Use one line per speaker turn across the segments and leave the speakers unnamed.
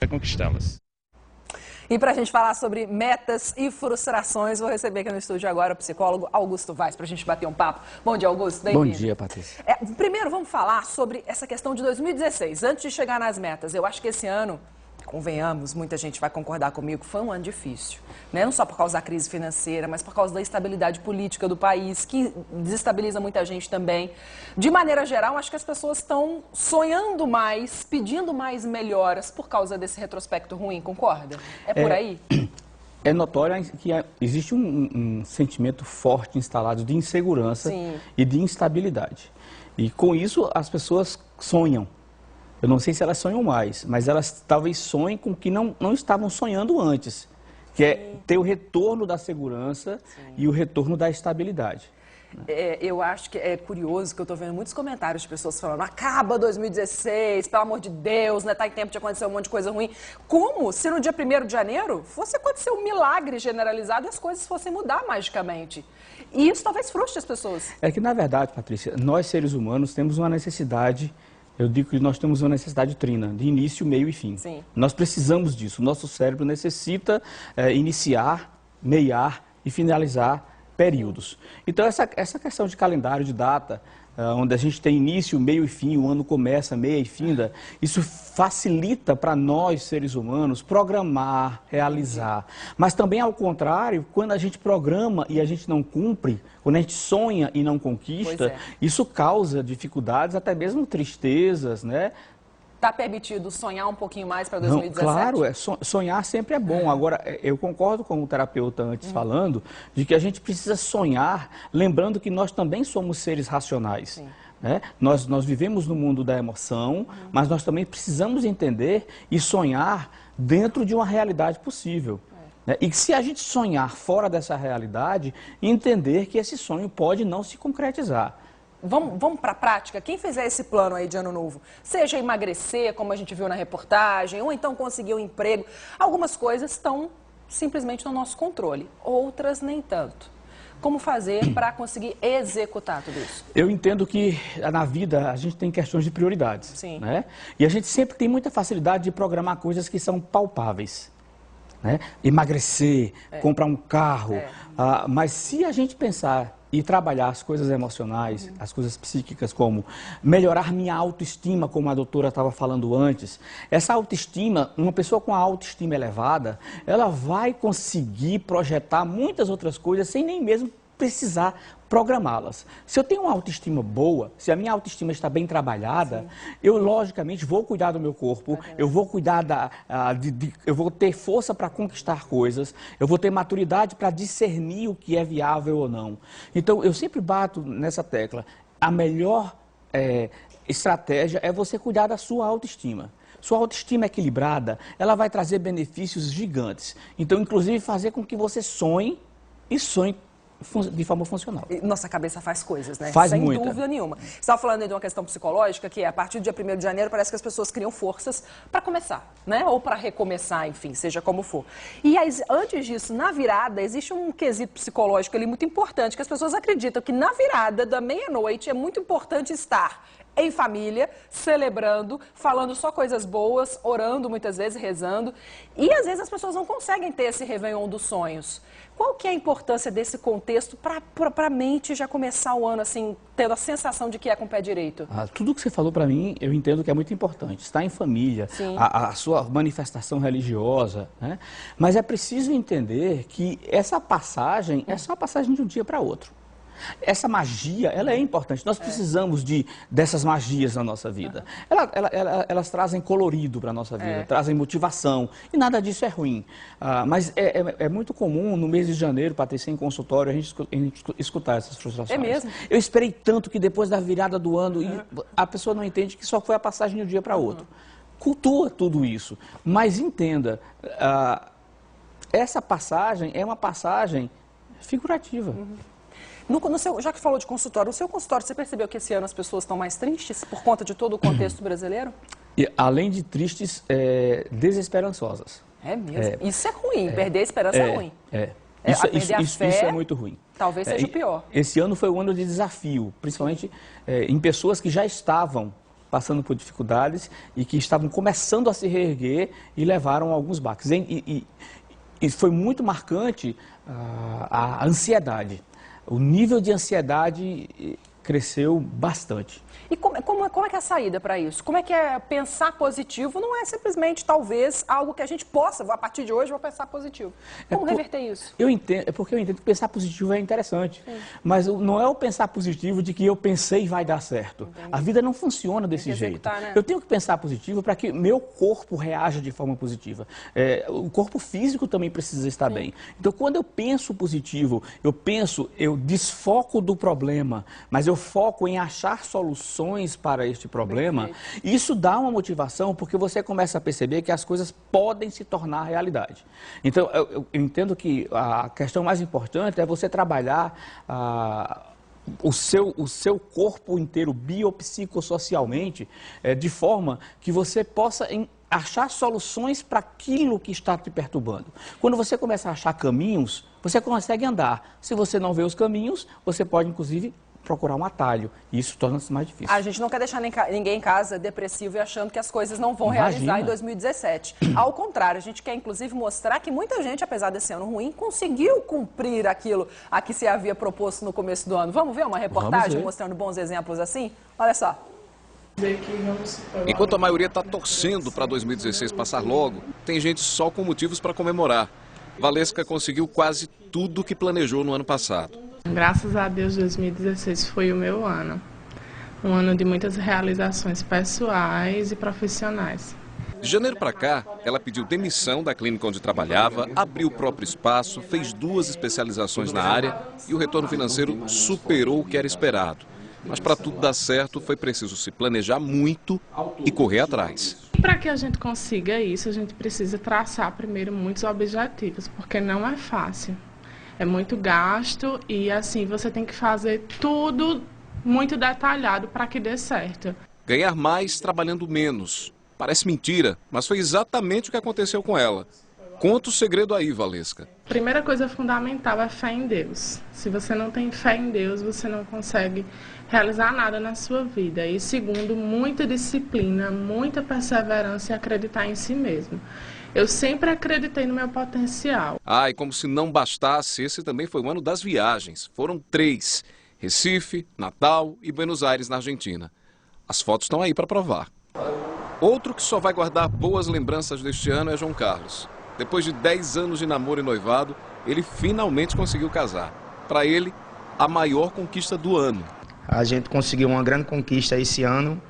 conquistá-las.
E para a gente falar sobre metas e frustrações, vou receber aqui no estúdio agora o psicólogo Augusto Vaz, para a gente bater um papo. Bom dia, Augusto. Bem-vindo.
Bom dia, Patrícia.
Primeiro, vamos falar sobre essa questão de 2016. Antes de chegar nas metas, eu acho que esse ano, convenhamos, muita gente vai concordar comigo, foi um ano difícil. Né? Não só por causa da crise financeira, mas por causa da instabilidade política do país, que desestabiliza muita gente também. De maneira geral, acho que as pessoas estão sonhando mais, pedindo mais melhoras por causa desse retrospecto ruim, concorda? É por aí?
É notório que existe um sentimento forte instalado de insegurança e de instabilidade. E com isso as pessoas sonham. Eu não sei se elas sonham mais, mas elas talvez sonhem com o que não estavam sonhando antes, que é ter o retorno da segurança e o retorno da estabilidade.
Eu acho que é curioso que eu estou vendo muitos comentários de pessoas falando: acaba 2016, pelo amor de Deus, né? Tá em tempo de acontecer um monte de coisa ruim. Como se no dia 1º de janeiro fosse acontecer um milagre generalizado e as coisas fossem mudar magicamente? E isso talvez frustre as pessoas.
É que, na verdade, Patrícia, nós seres humanos temos uma necessidade. Eu digo que nós temos uma necessidade trina, de início, meio e fim.
Sim.
Nós precisamos disso. O nosso cérebro necessita iniciar, meiar e finalizar períodos. Então, essa questão de calendário, de data, onde a gente tem início, meio e fim, o ano começa, meia e finda, isso facilita para nós, seres humanos, programar, realizar. Mas também, ao contrário, quando a gente programa e a gente não cumpre, quando a gente sonha e não conquista, isso causa dificuldades, até mesmo tristezas, né?
Está permitido sonhar um pouquinho mais para 2017?
Não, claro, sonhar sempre é bom. Agora, eu concordo com o terapeuta antes falando de que a gente precisa sonhar, lembrando que nós também somos seres racionais. Né? Nós vivemos no mundo da emoção, mas nós também precisamos entender e sonhar dentro de uma realidade possível. Né? E se a gente sonhar fora dessa realidade, entender que esse sonho pode não se concretizar.
Vamos para a prática? Quem fizer esse plano aí de ano novo, seja emagrecer, como a gente viu na reportagem, ou então conseguir um emprego, algumas coisas estão simplesmente no nosso controle, outras nem tanto. Como fazer para conseguir executar tudo isso?
Eu entendo que na vida a gente tem questões de prioridades.
Sim.
Né? E a gente sempre tem muita facilidade de programar coisas que são palpáveis. Né? Emagrecer, comprar um carro. Mas se a gente pensar e trabalhar as coisas emocionais, as coisas psíquicas, como melhorar minha autoestima, como a doutora estava falando antes. Essa autoestima, uma pessoa com a autoestima elevada, ela vai conseguir projetar muitas outras coisas sem nem mesmo precisar programá-las. Se eu tenho uma autoestima boa, se a minha autoestima está bem trabalhada, eu logicamente vou cuidar do meu corpo, eu vou cuidar eu vou ter força para conquistar coisas, eu vou ter maturidade para discernir o que é viável ou não. Então, eu sempre bato nessa tecla. A melhor estratégia é você cuidar da sua autoestima. Sua autoestima equilibrada, ela vai trazer benefícios gigantes. Então, inclusive, fazer com que você sonhe e sonhe de forma funcional.
Nossa cabeça faz coisas, né?
Faz
Sem
muita.
dúvida nenhuma. Você estava falando aí de uma questão psicológica, que a partir do dia 1º de janeiro parece que as pessoas criam forças para começar, né? Ou para recomeçar, enfim, seja como for. E aí, antes disso, na virada, existe um quesito psicológico ali muito importante, que as pessoas acreditam que na virada da meia-noite é muito importante estar em família, celebrando, falando só coisas boas, orando muitas vezes, rezando. E às vezes as pessoas não conseguem ter esse Réveillon dos sonhos. Qual que é a importância desse contexto para a mente já começar o ano assim, tendo a sensação de que é com o pé direito?
Tudo que você falou para mim, eu entendo que é muito importante. Estar em família, a sua manifestação religiosa, né? Mas é preciso entender que essa passagem é só a passagem de um dia para outro. Essa magia, ela é importante. Nós precisamos dessas magias na nossa vida. Elas trazem colorido para a nossa vida, trazem motivação. E nada disso é ruim. Mas é muito comum, no mês de janeiro, Patrícia, em consultório, a gente escutar essas frustrações.
É mesmo?
Eu esperei tanto que depois da virada do ano, e a pessoa não entende que só foi a passagem de um dia para outro. Cultua tudo isso. Mas entenda, essa passagem é uma passagem figurativa.
Já que falou de consultório, no seu consultório, você percebeu que esse ano as pessoas estão mais tristes por conta de todo o contexto brasileiro?
E, além de tristes, desesperançosas.
É mesmo? Isso é ruim, perder a esperança é ruim.
Isso é muito ruim.
Talvez seja o pior.
Esse ano foi um ano de desafio, principalmente em pessoas que já estavam passando por dificuldades e que estavam começando a se reerguer e levaram alguns baques. E foi muito marcante a ansiedade. O nível de ansiedade cresceu bastante.
E como é que é a saída para isso? Como é que é pensar positivo? Não é simplesmente, talvez, algo que a gente possa, a partir de hoje, vou pensar positivo. Como reverter isso?
Eu entendo, porque eu entendo que pensar positivo é interessante. Sim. Mas não é o pensar positivo de que eu pensei e vai dar certo. Entendi. A vida não funciona desse jeito. Né? Eu tenho que pensar positivo para que meu corpo reaja de forma positiva. O corpo físico também precisa estar bem. Então, quando eu penso positivo, eu desfoco do problema, mas eu foco em achar soluções para este problema. Isso dá uma motivação porque você começa a perceber que as coisas podem se tornar realidade. Então, eu entendo que a questão mais importante é você trabalhar o seu corpo inteiro, biopsicossocialmente, de forma que você possa achar soluções para aquilo que está te perturbando. Quando você começa a achar caminhos, você consegue andar. Se você não vê os caminhos, você pode, inclusive, procurar um atalho, e isso torna-se mais difícil.
A gente não quer deixar ninguém em casa depressivo e achando que as coisas não vão realizar em 2017. Ao contrário, a gente quer inclusive mostrar que muita gente, apesar desse ano ruim, conseguiu cumprir aquilo a que se havia proposto no começo do ano. Vamos ver uma reportagem mostrando bons exemplos assim? Olha só.
Enquanto a maioria está torcendo para 2016 passar logo, tem gente só com motivos para comemorar. Valesca conseguiu quase tudo que planejou no ano passado.
Graças a Deus, 2016 foi o meu ano. Um ano de muitas realizações pessoais e profissionais.
De janeiro para cá, ela pediu demissão da clínica onde trabalhava, abriu o próprio espaço, fez 2 especializações na área e o retorno financeiro superou o que era esperado. Mas para tudo dar certo, foi preciso se planejar muito e correr atrás.
Para que a gente consiga isso, a gente precisa traçar primeiro muitos objetivos, porque não é fácil. É muito gasto e, assim, você tem que fazer tudo muito detalhado para que dê certo.
Ganhar mais trabalhando menos. Parece mentira, mas foi exatamente o que aconteceu com ela. Conta o segredo aí, Valesca.
A primeira coisa fundamental é fé em Deus. Se você não tem fé em Deus, você não consegue realizar nada na sua vida. E segundo, muita disciplina, muita perseverança e acreditar em si mesmo. Eu sempre acreditei no meu potencial.
E como se não bastasse, esse também foi o ano das viagens. Foram 3. Recife, Natal e Buenos Aires, na Argentina. As fotos estão aí para provar. Outro que só vai guardar boas lembranças deste ano é João Carlos. Depois de 10 anos de namoro e noivado, ele finalmente conseguiu casar. Para ele, a maior conquista do ano.
A gente conseguiu uma grande conquista esse ano,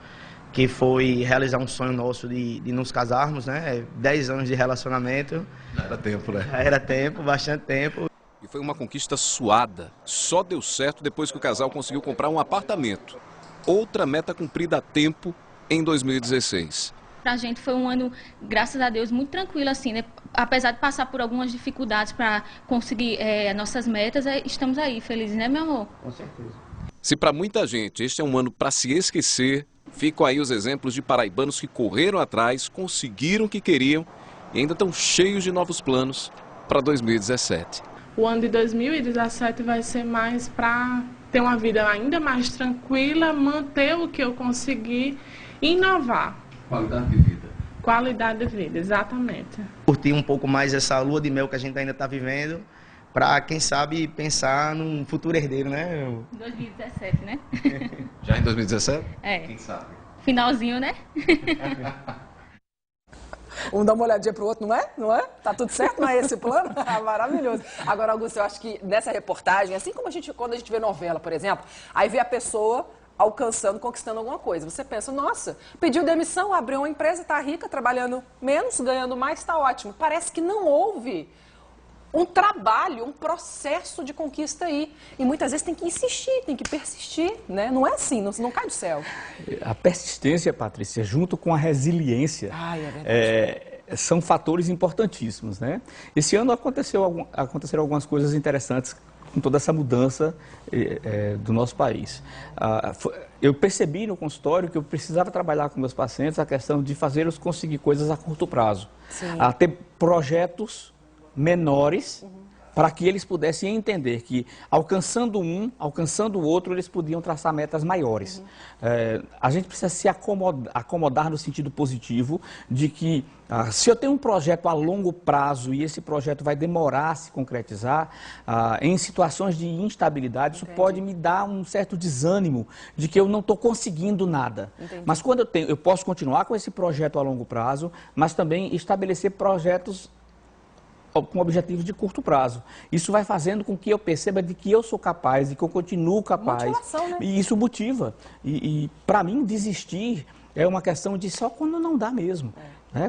que foi realizar um sonho nosso de nos casarmos, né? 10 anos de relacionamento.
Era tempo, né?
Era tempo, bastante tempo.
E foi uma conquista suada. Só deu certo depois que o casal conseguiu comprar um apartamento. Outra meta cumprida a tempo em 2016.
Pra gente foi um ano, graças a Deus, muito tranquilo, assim, né? Apesar de passar por algumas dificuldades para conseguir nossas metas, estamos aí, felizes, né, meu amor?
Com certeza.
Se para muita gente este é um ano para se esquecer, ficam aí os exemplos de paraibanos que correram atrás, conseguiram o que queriam e ainda estão cheios de novos planos para 2017.
O ano de 2017 vai ser mais para ter uma vida ainda mais tranquila, manter o que eu consegui e inovar.
Qualidade de vida.
Qualidade de vida, exatamente.
Curtir um pouco mais essa lua de mel que a gente ainda está vivendo, para, quem sabe, pensar num futuro herdeiro, né?
2017, né?
Já em 2017?
Quem sabe? Finalzinho, né?
Um dá uma olhadinha pro outro, não é? Não é? Tá tudo certo? Não é esse o plano? Maravilhoso. Agora, Augusto, eu acho que nessa reportagem, assim como quando a gente vê novela, por exemplo, aí vê a pessoa alcançando, conquistando alguma coisa. Você pensa, nossa, pediu demissão, abriu uma empresa, tá rica, trabalhando menos, ganhando mais, tá ótimo. Parece que não houve um trabalho, um processo de conquista aí. E muitas vezes tem que insistir, tem que persistir, né? Não é assim, não cai do céu.
A persistência, Patrícia, junto com a resiliência, são fatores importantíssimos, né? Esse ano aconteceram algumas coisas interessantes com toda essa mudança do nosso país. Eu percebi no consultório que eu precisava trabalhar com meus pacientes a questão de fazê-los conseguir coisas a curto prazo. A ter projetos menores, para que eles pudessem entender que, alcançando um, alcançando o outro, eles podiam traçar metas maiores. A gente precisa se acomodar no sentido positivo de que, se eu tenho um projeto a longo prazo e esse projeto vai demorar a se concretizar, em situações de instabilidade, isso pode me dar um certo desânimo de que eu não estou conseguindo nada. Mas quando eu posso continuar com esse projeto a longo prazo, mas também estabelecer projetos com objetivos de curto prazo. Isso vai fazendo com que eu perceba de que eu sou capaz, de que eu continuo capaz.
Motivação, né?
E isso motiva. E para mim, desistir é uma questão de só quando não dá mesmo.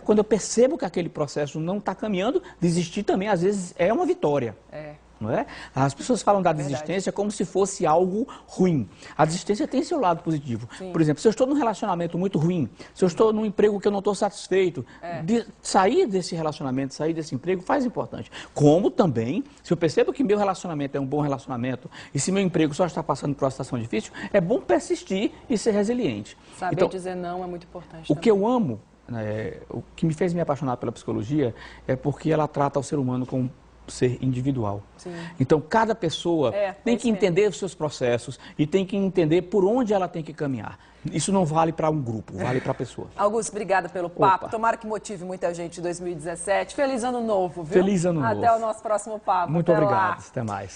Quando eu percebo que aquele processo não está caminhando, desistir também, às vezes, é uma vitória. Não é? As pessoas falam da desistência como se fosse algo ruim. A desistência tem seu lado positivo.
Sim.
Por exemplo, se eu estou num relacionamento muito ruim, se eu estou num emprego que eu não estou satisfeito, sair desse relacionamento, sair desse emprego faz importante. Como também, se eu percebo que meu relacionamento é um bom relacionamento e se meu emprego só está passando por uma situação difícil, é bom persistir e ser resiliente.
Saber
então,
dizer não é muito importante
o
também.
que eu amo, o que me fez me apaixonar pela psicologia é porque ela trata o ser humano como ser individual.
Sim.
Então, cada pessoa tem que entender os seus processos e tem que entender por onde ela tem que caminhar. Isso não vale para um grupo, vale para a pessoa.
Augusto, obrigada pelo papo.
Opa.
Tomara que motive muita gente em 2017. Feliz ano novo, viu?
Feliz ano novo.
Até o nosso próximo papo.
Muito
Até
obrigado.
lá.
Até mais.